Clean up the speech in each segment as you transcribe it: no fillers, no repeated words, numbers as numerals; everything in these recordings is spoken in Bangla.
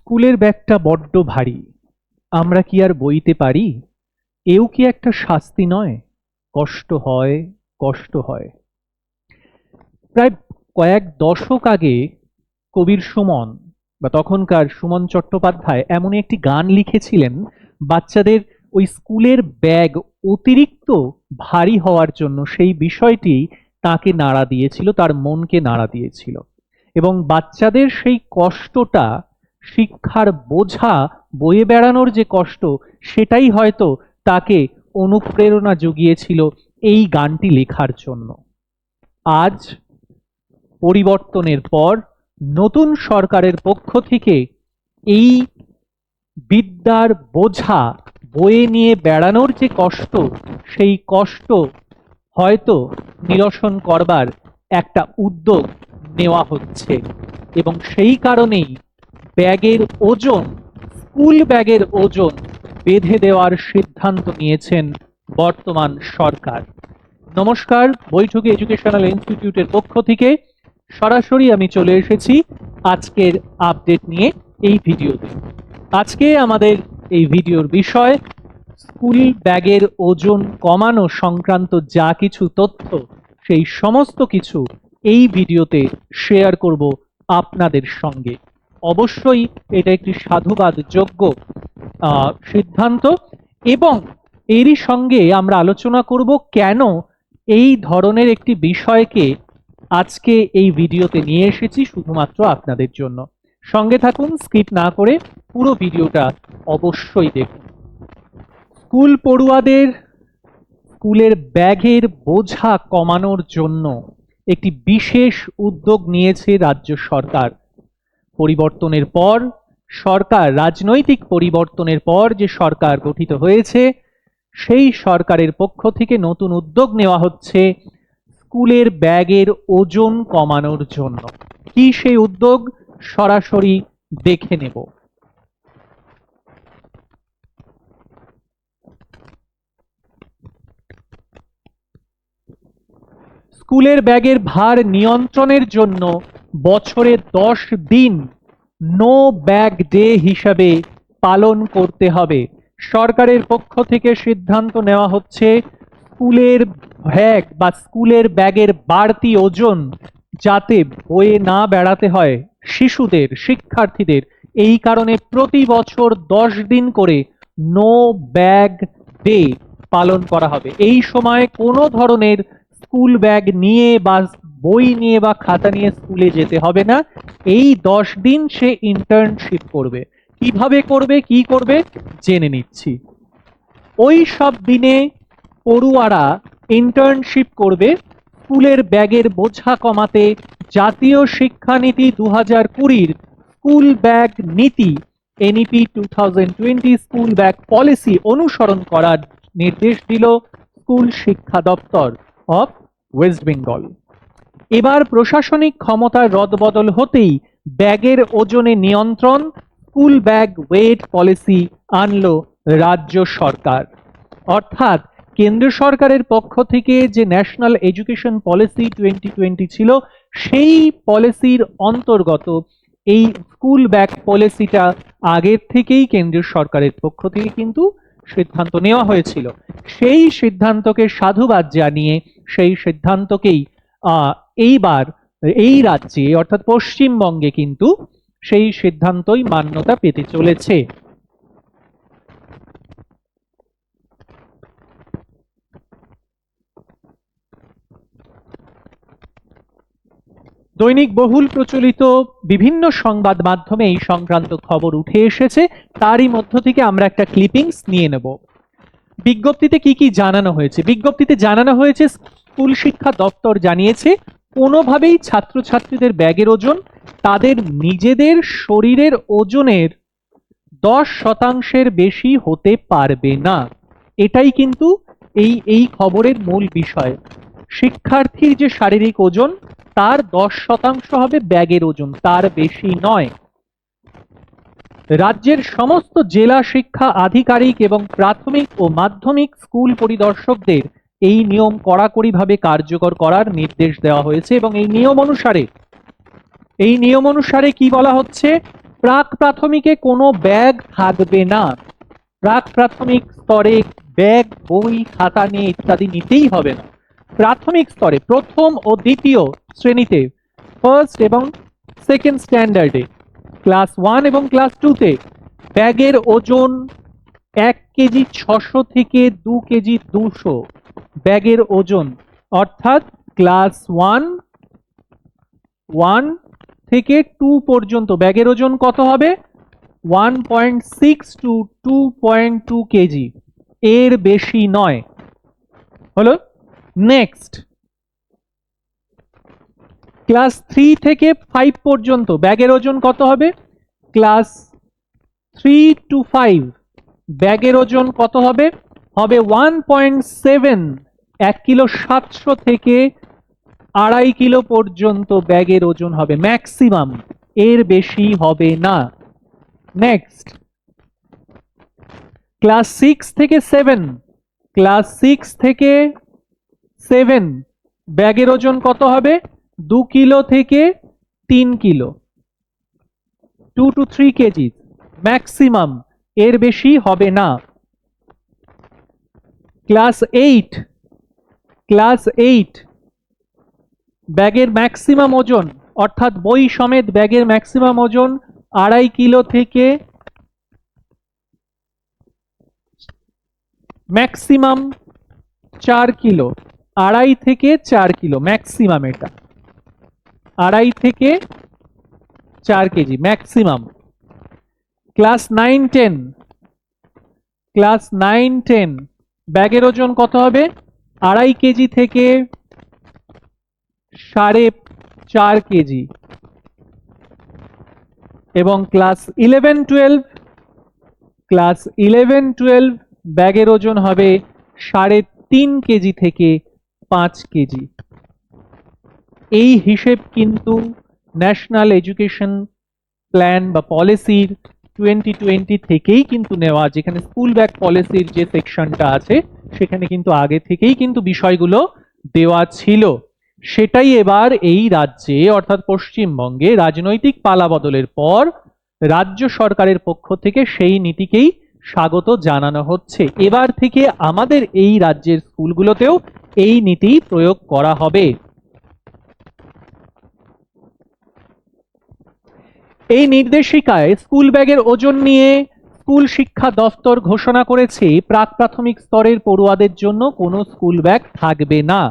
স্কুলের ব্যাগটা বড্ড ভারী, আমরা কি আর বইতে পারি? এও কি একটা শাস্তি নয়? কষ্ট হয়, কষ্ট হয়। প্রায় কয়েক দশক আগে কবির সুমন বা তখনকার সুমন চট্টোপাধ্যায় এমন একটি গান লিখেছিলেন বাচ্চাদের ওই স্কুলের ব্যাগ অতিরিক্ত ভারী হওয়ার জন্য। সেই বিষয়টি তাকে নাড়া দিয়েছিল, তার মনকে নাড়া দিয়েছিল, এবং বাচ্চাদের সেই কষ্টটা, শিক্ষার বোঝা বয়ে বেড়ানোর যে কষ্ট, সেটাই হয়তো তাকে অনুপ্রেরণা জুগিয়েছিল এই গানটি লেখার জন্য। আজ পরিবর্তনের পর নতুন সরকারের পক্ষ থেকে এই বিদ্যার বোঝা বয়ে নিয়ে বেড়ানোর যে কষ্ট, সেই কষ্ট হয়তো নিরসন করবার একটা উদ্যোগ নেওয়া হচ্ছে, এবং সেই কারণেই ব্যাগের ওজন, স্কুল ব্যাগের ওজন বেঁধে দেওয়ার সিদ্ধান্ত নিয়েছেন বর্তমান সরকার। নমস্কার, বৈঠকি এডুকেশনাল ইনস্টিটিউটের পক্ষ থেকে সরাসরি আমি চলে এসেছি আজকের আপডেট নিয়ে এই ভিডিওতে। আজকে আমাদের এই ভিডিওর বিষয় স্কুল ব্যাগের ওজন কমানো সংক্রান্ত যা কিছু তথ্য, সেই সমস্ত কিছু এই ভিডিওতে শেয়ার করব আপনাদের সঙ্গে। অবশ্যই এটা একটি সাধুবাদযোগ্য সিদ্ধান্ত, এবং এরই সঙ্গে আমরা আলোচনা করব কেন এই ধরনের একটি বিষয়কে আজকে এই ভিডিওতে নিয়ে এসেছি শুধুমাত্র আপনাদের জন্য। সঙ্গে থাকুন, স্কিপ না করে পুরো ভিডিওটা অবশ্যই দেখুন। স্কুল পড়ুয়াদের স্কুলের ব্যাগের বোঝা কমানোর জন্য একটি বিশেষ উদ্যোগ নিয়েছে রাজ্য সরকার। পরিবর্তনের পর সরকার, রাজনৈতিক পরিবর্তনের পর যে সরকার গঠিত হয়েছে, সেই সরকারের পক্ষ থেকে নতুন উদ্যোগ নেওয়া হচ্ছে স্কুলের ব্যাগের ওজন কমানোর জন্য। কি সেই উদ্যোগ, সরাসরি দেখে নেব। স্কুলের ব্যাগের ভার নিয়ন্ত্রণের জন্য বছরে 10 দিন নো ব্যাগ ডে হিসাবে পালন করতে হবে। সরকারের পক্ষ থেকে সিদ্ধান্ত নেওয়া হচ্ছে স্কুলের ব্যাগ বা স্কুলের ব্যাগের বাড়তি ওজন যাতে বয়ে না বেড়াতে হয় শিশুদের, শিক্ষার্থীদের, এই কারণে প্রতি বছর 10 দিন করে নো ব্যাগ ডে পালন করা হবে। এই সময় কোনো ধরনের স্কুল ব্যাগ নিয়ে বা বই নিয়ে বা খাতা নিয়ে স্কুলে যেতে হবে না। এই 10 দিন সে ইন্টার্নশিপ করবে। কিভাবে করবে, কি করবে জেনে নিচ্ছি। ওই সব দিনে পড়ুয়ারা ইন্টার্নশিপ করবে স্কুলের ব্যাগের বোঝা কমাতে জাতীয় শিক্ষানীতি 2020 স্কুল ব্যাগ নীতি এনইপি 2020 স্কুল ব্যাগ পলিসি অনুসরণ করার নির্দেশ দিল স্কুল শিক্ষা দপ্তর অফ ওয়েস্ট বেঙ্গল। এবার প্রশাসনিক ক্ষমতার রদবদল হতেই ব্যাগের ওজনে নিয়ন্ত্রণ, স্কুল ব্যাগ ওয়েট পলিসি আনলো রাজ্য সরকার। অর্থাৎ কেন্দ্র সরকারের পক্ষ থেকে যে ন্যাশনাল এডুকেশন পলিসি 2020 ছিল, সেই পলিসির অন্তর্গত এই স্কুল ব্যাগ পলিসিটা আগের থেকেই কেন্দ্রীয় সরকারের পক্ষ থেকে কিন্তু সিদ্ধান্ত নেওয়া হয়েছিল। সেই সিদ্ধান্তকে সাধুবাদ জানিয়ে, সেই সিদ্ধান্তকেই এইবার এই রাজ্যে অর্থাৎ পশ্চিমবঙ্গে কিন্তু সেই সিদ্ধান্তই মান্যতা পেতে চলেছে। দৈনিক বহুল প্রচলিত বিভিন্ন সংবাদ মাধ্যমে এই সংক্রান্ত খবর উঠে এসেছে, তারই মধ্য থেকে আমরা একটা ক্লিপিংস নিয়ে নেব। বিজ্ঞপ্তিতে কি কি জানানো হয়েছে? বিজ্ঞপ্তিতে জানানো হয়েছে স্কুল শিক্ষা দপ্তর জানিয়েছে কোনোভাবেই ছাত্রছাত্রীদের ব্যাগের ওজন তাদের নিজেদের শরীরের ওজনের 10% বেশি হতে পারবে না। এটাই কিন্তু এই খবরের মূল বিষয়। শিক্ষার্থীর যে শারীরিক ওজন তার 10% হবে ব্যাগের ওজন, তার বেশি নয়। রাজ্যের সমস্ত জেলা শিক্ষা আধিকারিক এবং প্রাথমিক ও মাধ্যমিক স্কুল পরিদর্শকদের এই নিয়ম কড়াকড়িভাবে কার্যকর করার নির্দেশ দেওয়া হয়েছে, এবং এই নিয়ম অনুসারে কি বলা হচ্ছে, প্রাক প্রাথমিকে কোনো ব্যাগ থাকবে না। প্রাক প্রাথমিক স্তরে ব্যাগ, বই, খাতা নিয়ে ইত্যাদি নিতেই হবে না। প্রাথমিক স্তরে প্রথম ও দ্বিতীয় শ্রেণীতে, ফার্স্ট এবং সেকেন্ড স্ট্যান্ডার্ডে, ক্লাস 1 এবং ক্লাস 2তে ব্যাগের ওজন 1 কেজি 600 থেকে 2 কেজি 200 ব্যাগের ওজন, অর্থাৎ ক্লাস 1 থেকে 2 পর্যন্ত ব্যাগের ওজন কত হবে? 1.6 টু 2.2 কেজি, এর বেশি নয়। হলো। নেক্সট, ক্লাস 3 থেকে 5 পর্যন্ত ব্যাগের ওজন কত হবে? ক্লাস 3 টু 5 ব্যাগের ওজন কত হবে? হবে 1.7, 1 কিলো 700 থেকে 2.5 কিলো পর্যন্ত ব্যাগের ওজন হবে ম্যাক্সিমাম, এর বেশি হবে না। নেক্সট, ক্লাস 6 থেকে 7, ক্লাস 6 থেকে 7 ব্যাগের ওজন কত হবে? 2 কিলো থেকে 3 কিলো, 2 to 3 কেজি ম্যাক্সিমাম, এর বেশি হবে না। ক্লাস 8 ব্যাগের ম্যাক্সিমাম ওজন, অর্থাৎ বই সমেত ব্যাগের ম্যাক্সিমাম ওজন 2.5 কিলো থেকে ম্যাক্সিমাম 4 কিলো, 2.5 থেকে 4 কিলো ম্যাক্সিমাম, এটা 2.5 থেকে 4 কেজি ম্যাক্সিমাম। ক্লাস 9-10 ব্যাগের ওজন কত হবে? 2.5 কেজি থেকে 4.5 কেজি। এবং ক্লাস 11-12 ব্যাগের ওজন হবে 3.5 কেজি থেকে 5 কেজি। এই হিসেব কিন্তু ন্যাশনাল এডুকেশন প্ল্যান বা পলিসির 2020 থেকেই কিন্তু নেওয়া, যেখানে স্কুল ব্যাগ পলিসির যে সেকশনটা আছে সেখানে কিন্তু আগে থেকেই কিন্তু বিষয়গুলো দেওয়া ছিল। সেটাই এবার এই রাজ্যে অর্থাৎ পশ্চিমবঙ্গে রাজনৈতিক পালাবদলের পর রাজ্য সরকারের পক্ষ থেকে সেই নীতিকেই স্বাগত জানানো হচ্ছে। এবার থেকে আমাদের এই রাজ্যের স্কুলগুলোতেও এই নীতি প্রয়োগ করা হবে। এই নির্দেশিকায় স্কুল ব্যাগের ওজন নিয়ে স্কুল শিক্ষা দফতর ঘোষণা করেছে প্রাক প্রাথমিক স্তরের পড়ুয়াদের জন্য কোনো স্কুল ব্যাগ থাকবে না।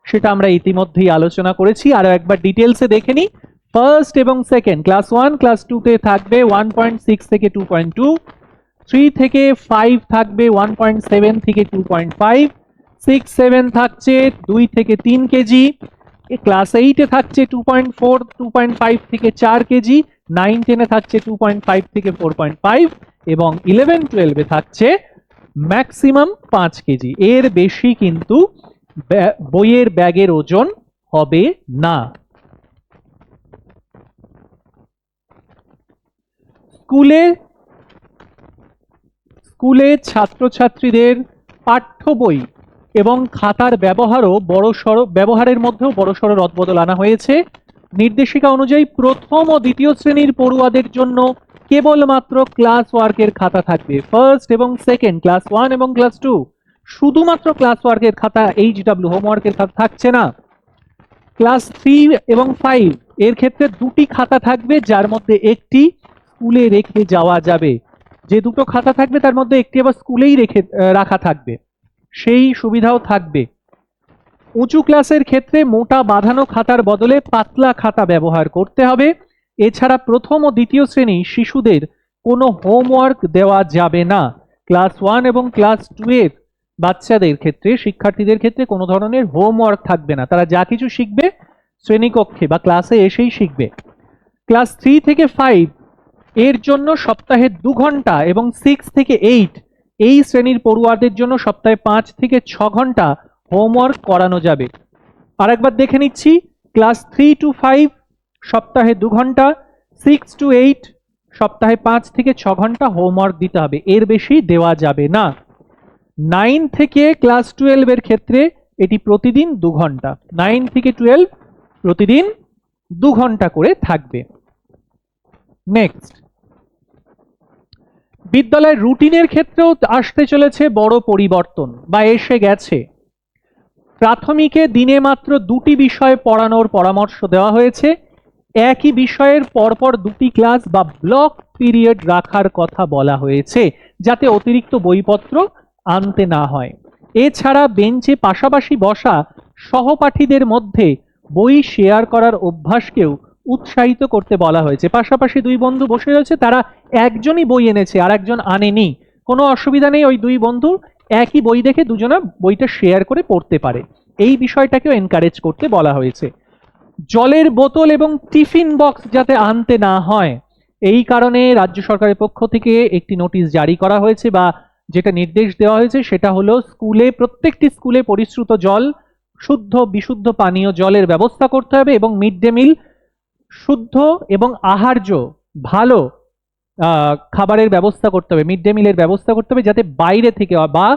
সেটা আমরা ইতিমধ্যেই আলোচনা করেছি, আরো একবার ডিটেলসে দেখে নিই। ফার্স্ট এবং সেকেন্ড, ক্লাস 1 ক্লাস 2 তে থাকবে 1.6 থেকে 2.2, 3 থেকে 5 থাকবে 1.7 থেকে 2.5, 6 7 থাকছে 2 থেকে 3 কেজি, ক্লাস 8 এ থাকছে 2.4 2.5 থেকে 4 কেজি, 9-10 এ থাকছে 2.5 থেকে 4.5 এবং 11-12 এ থাকছে ম্যাক্সিমাম 5 কেজি। এর বেশি কিন্তু বইয়ের ব্যাগের ওজন হবে না। স্কুলে ছাত্রছাত্রীদের পাঠ্য বই এবং খাতার ব্যবহারের মধ্যেও বড়সড় রদবদল আনা হয়েছে। নির্দেশিকা অনুযায়ী প্রথম ও দ্বিতীয় শ্রেণীর পড়ুয়াদের জন্য কেবলমাত্র ক্লাস ওয়ার্কের খাতা থাকবে। ফার্স্ট এবং সেকেন্ড, ক্লাস 1 এবং ক্লাস 2 শুধুমাত্র ক্লাস ওয়ার্কের খাতা, HW হোমওয়ার্কের খাতা থাকছে না। ক্লাস 3 এবং 5 এর ক্ষেত্রে দুটি খাতা থাকবে, যার মধ্যে একটি স্কুলে রেখে যাওয়া যাবে। যে দুটো খাতা থাকবে তার মধ্যে একটি আবার স্কুলেই রাখা থাকবে, সেই সুবিধাও থাকবে। উঁচু ক্লাসের ক্ষেত্রে মোটা বাঁধানো খাতার বদলে পাতলা খাতা ব্যবহার করতে হবে। এছাড়া প্রথম ও দ্বিতীয় শ্রেণী শিশুদের কোনো হোমওয়ার্ক দেওয়া যাবে না। ক্লাস 1 এবং ক্লাস 2 এর বাচ্চাদের ক্ষেত্রে, শিক্ষার্থীদের ক্ষেত্রে কোনো ধরনের হোমওয়ার্ক থাকবে না, তারা যা কিছু শিখবে শ্রেণীকক্ষে বা ক্লাসে এসেই শিখবে। ক্লাস 3 থেকে 5 এর জন্য সপ্তাহে 2 ঘন্টা এবং 6 থেকে 8 এই শ্রেণীর পড়ুয়াদের জন্য সপ্তাহে 5 থেকে 6 ঘন্টা হোমওয়ার্ক করানো যাবে। আরেকবার দেখে নিচ্ছি, ক্লাস 3 to 5 সপ্তাহে 2 ঘন্টা, 6 to 8 সপ্তাহে 5 থেকে 6 ঘন্টা হোমওয়ার্ক দিতে হবে, এর বেশি দেওয়া যাবে না। 9 থেকে ক্লাস 12 এর ক্ষেত্রে এটি প্রতিদিন 2 ঘন্টা, 9 থেকে 12 প্রতিদিন 2 ঘন্টা করে থাকবে। নেক্সট, বিদ্যালয়ের রুটিনের ক্ষেত্রেও আসতে চলেছে বড় পরিবর্তন বা এসে গেছে। প্রাথমিকে দিনে মাত্র 2টি বিষয় পড়ানোর পরামর্শ দেওয়া হয়েছে। একই বিষয়ের পরপর 2টি ক্লাস বা ব্লক পিরিয়ড রাখার কথা বলা হয়েছে, যাতে অতিরিক্ত বইপত্র আনতে না হয়। এছাড়া বেঞ্চে পাশাপাশি বসা সহপাঠীদের মধ্যে বই শেয়ার করার অভ্যাসকেও উৎসাহিত করতে বলা হয়েছে। পাশাপাশি দুই বন্ধু বসে রয়েছে, তারা একজনই বই এনেছে আর একজন আনেনি, কোনো অসুবিধা নেই, ওই দুই বন্ধু একই বই দেখে দুজনা বইটা শেয়ার করে পড়তে পারে। এই বিষয়টাকেও এনকারেজ করতে বলা হয়েছে। জলের বোতল এবং টিফিন বক্স যাতে আনতে না হয়, এই কারণে রাজ্য সরকারের পক্ষ থেকে একটি নোটিশ জারি করা হয়েছে বা যেটা নির্দেশ দেওয়া হয়েছে সেটা হলো প্রত্যেকটি স্কুলে পরিশ্রুত জল, শুদ্ধ বিশুদ্ধ পানীয় জলের ব্যবস্থা করতে হবে এবং মিড ডে মিল শুদ্ধ এবং আহার্য ভালো খাবারের ব্যবস্থা করতে হবে, মিড ডে মিলের ব্যবস্থা করতে হবে, যাতে বাইরে থেকে বা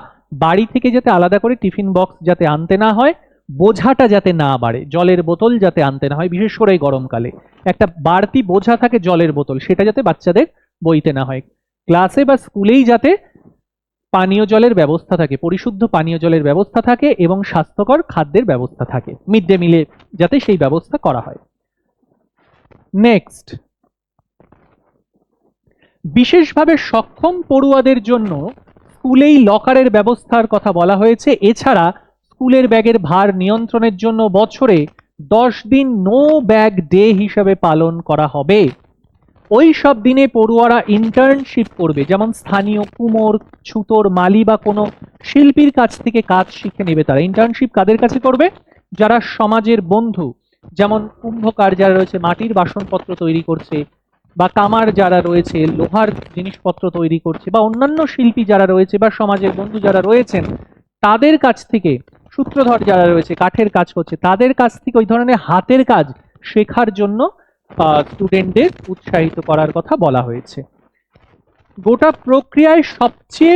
বাড়ি থেকে যাতে আলাদা করে টিফিন বক্স যাতে আনতে না হয়, বোঝাটা যাতে না বাড়ে, জলের বোতল যাতে আনতে না হয়, বিশেষ করে গরমকালে একটা বাড়তি বোঝা থাকে জলের বোতল, সেটা যাতে বাচ্চাদের বইতে না হয়। ক্লাসে বা স্কুলেই যাতে পানীয় জলের ব্যবস্থা থাকে, পরিশুদ্ধ পানীয় জলের ব্যবস্থা থাকে এবং স্বাস্থ্যকর খাদ্যের ব্যবস্থা থাকে, মিড ডে মিলে যাতে সেই ব্যবস্থা করা হয়। নেক্সট, বিশেষভাবে সক্ষম পড়ুয়াদের জন্য স্কুলেই লকারের ব্যবস্থার কথা বলা হয়েছে। এছাড়া স্কুলের ব্যাগের ভার নিয়ন্ত্রণের জন্য বছরে 10 দিন নো ব্যাগ ডে হিসাবে পালন করা হবে। ওই সব দিনে পড়ুয়ারা ইন্টার্নশিপ করবে, যেমন স্থানীয় কুমোর, ছুতোর, মালি বা কোনো শিল্পীর কাছ থেকে কাজ শিখে নেবে। তারা ইন্টার্নশিপ কাদের কাছে করবে? যারা সমাজের বন্ধু, যেমন কুম্ভকার যারা রয়েছে মাটির বাসনপত্র তৈরি করছে, বা কামার যারা রয়েছে লোহার জিনিসপত্র তৈরি করছে, বা অন্যান্য শিল্পী যারা রয়েছে বা সমাজের বন্ধু যারা রয়েছেন, তাদের কাছ থেকে, সূত্রধর যারা রয়েছে কাঠের কাজ করছে, তাদের কাছ থেকে ওই ধরনের হাতের কাজ শেখার জন্য স্টুডেন্টদের উৎসাহিত করার কথা বলা হয়েছে। গোটা প্রক্রিয়ায় সবচেয়ে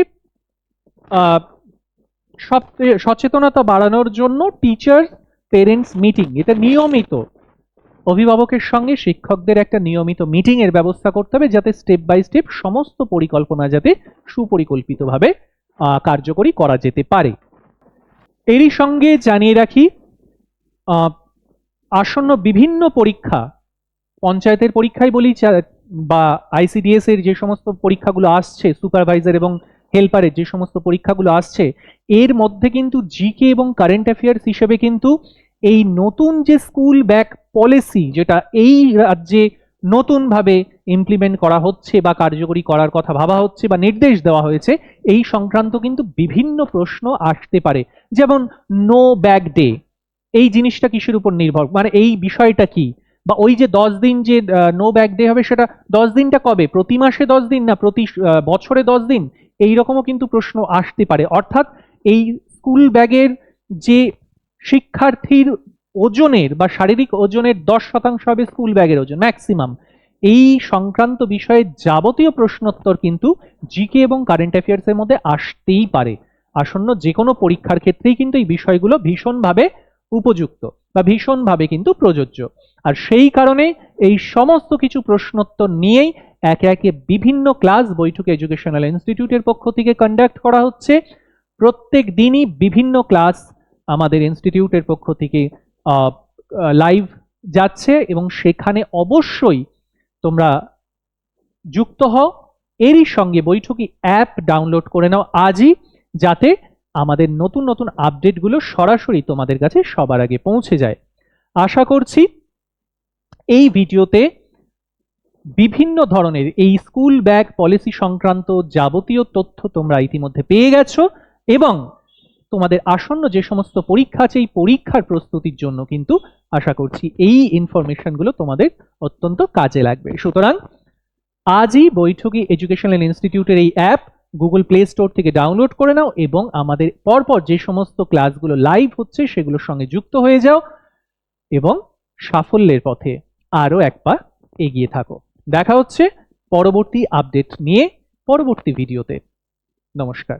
সচেতনতা বাড়ানোর জন্য টিচার পেরেন্টস মিটিং, এটা নিয়মিত অভিভাবকের সঙ্গে শিক্ষকদের একটা নিয়মিত মিটিং এর ব্যবস্থা করতে হবে, যাতে স্টেপ বাই স্টেপ সমস্ত পরিকল্পনা যাতে সুপরিকল্পিতভাবে কার্যকরী করা যেতে পারে। এরই সঙ্গে জানিয়ে রাখি, আসন্ন বিভিন্ন পরীক্ষা, পঞ্চায়েতের পরীক্ষাই বলি বা আইসিডিএস এর যে সমস্ত পরীক্ষাগুলো আসছে, সুপারভাইজার এবং হেল্পারের যে সমস্ত পরীক্ষাগুলো আসছে, এর মধ্যে কিন্তু জিকে এবং কারেন্ট অ্যাফেয়ার্স হিসেবে কিন্তু এই নতুন যে স্কুল ব্যাগ পলিসি, যেটা এই রাজ্যে নতুনভাবে ইমপ্লিমেন্ট করা হচ্ছে বা কার্যকরী করার কথা ভাবা হচ্ছে বা নির্দেশ দেওয়া হয়েছে, এই সংক্রান্ত কিন্তু বিভিন্ন প্রশ্ন আসতে পারে। যেমন নো ব্যাগ ডে, এই জিনিসটা কিসের উপর নির্ভর, মানে এই বিষয়টা কি, বা ওই যে 10 দিন যে নো ব্যাগ ডে হবে, সেটা 10 দিনটা কবে, প্রতি মাসে 10 দিন না প্রতি বছরে 10 দিন, এইরকমও কিন্তু প্রশ্ন আসতে পারে। অর্থাৎ এই স্কুল ব্যাগের যে শিক্ষার্থীর ওজনের বা শারীরিক ওজনের 10% হবে স্কুল ব্যাগের ওজন ম্যাক্সিমাম, এই সংক্রান্ত বিষয়ে যাবতীয় প্রশ্নোত্তর কিন্তু জিকে এবং কারেন্ট অ্যাফেয়ার্স এর মধ্যে আসতেই পারে। আসন্ন যে কোনো পরীক্ষার ক্ষেত্রেই কিন্তু এই বিষয়গুলো ভীষণভাবে উপযুক্ত বা ভীষণভাবে কিন্তু প্রযোজ্য। আর সেই কারণে এই সমস্ত কিছু প্রশ্নোত্তর নিয়েই একে একে বিভিন্ন ক্লাস বৈঠক এডুকেশনাল ইনস্টিটিউটের পক্ষ থেকে কন্ডাক্ট করা হচ্ছে। প্রত্যেক দিনই বিভিন্ন ক্লাস আমাদের ইনস্টিটিউটের পক্ষ থেকে লাইভ যাচ্ছে এবং সেখানে অবশ্যই তোমরা যুক্ত হও। এরই সঙ্গে বৈঠকি অ্যাপ ডাউনলোড করে নাও আজই, যাতে আমাদের নতুন নতুন আপডেটগুলো সরাসরি তোমাদের কাছে সবার আগে পৌঁছে যায়। আশা করছি এই ভিডিওতে বিভিন্ন ধরনের এই স্কুল ব্যাগ পলিসি সংক্রান্ত যাবতীয় তথ্য তোমরা ইতিমধ্যে পেয়ে গেছো এবং তোমাদের আসন্ন যে সমস্ত পরীক্ষা আছে এই পরীক্ষার প্রস্তুতির জন্য কিন্তু আশা করছি এই ইনফরমেশনগুলো তোমাদের অত্যন্ত কাজে লাগবে। সুতরাং আজই বৈঠকি এডুকেশনাল ইনস্টিটিউটের এই অ্যাপ গুগল প্লে স্টোর থেকে ডাউনলোড করে নাও এবং আমাদের পরপর যে সমস্ত ক্লাসগুলো লাইভ হচ্ছে সেগুলোর সঙ্গে যুক্ত হয়ে যাও এবং সাফল্যের পথে আরো এক পা এগিয়ে থাকো। দেখা হচ্ছে পরবর্তী আপডেট নিয়ে পরবর্তী ভিডিওতে। নমস্কার।